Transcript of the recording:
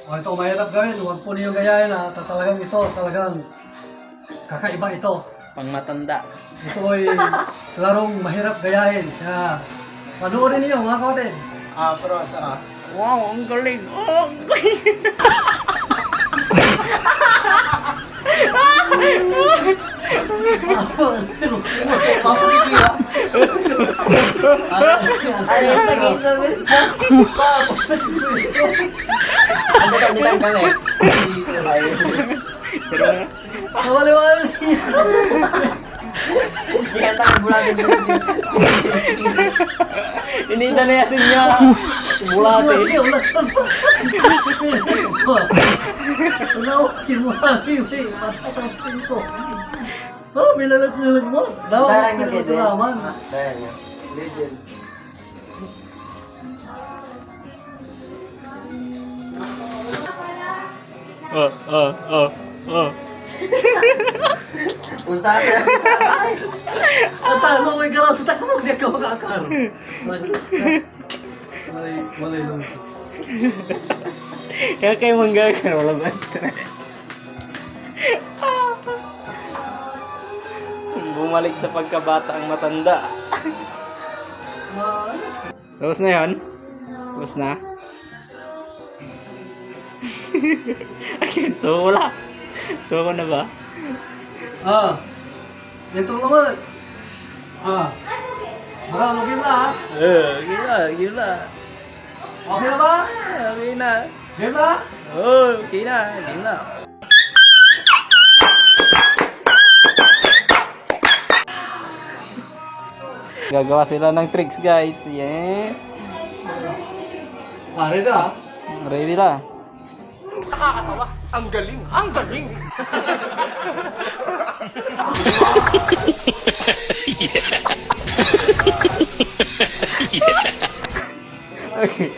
O ito, mahirap gawin. Huwag po niyo gayahin ha. Talagang ito, talagang kakaiba ito. Pang matanda. Ito ay larong mahirap gayahin. Kaya, panoorin niyo mga kapatid. Pero tara. Wow, ang galing. Oh, ang galing. Papakikira. Ay, naging service po. Ano ka nilang kami? Kawali-wali. Siya tayo bulatin dito. Inita na yasin niya. Bulate. Unawakin mo kami. Patatasin ko. Oh, may lalag-lalag mo. Darang niya kayo din. Pinaglaman. Darang niya. Legend. Unta ka. Natalo may galaw sa takbo. Hindi ka makakar. Malay lang. Kaya kayo manggagawa. Wala ba? Bumalik sa pagkabata ang matanda. Tapos na yun? Tapos na? Again, so wala. So na ba? Ito naman. Baka lugin na ha. Gila. Okay na ba? Okay na. Game na? Okay na. Game na. Gagawa sila ng tricks, guys. Yeah. Ready na? Ready na. Ang galing! Ang galing! Okay.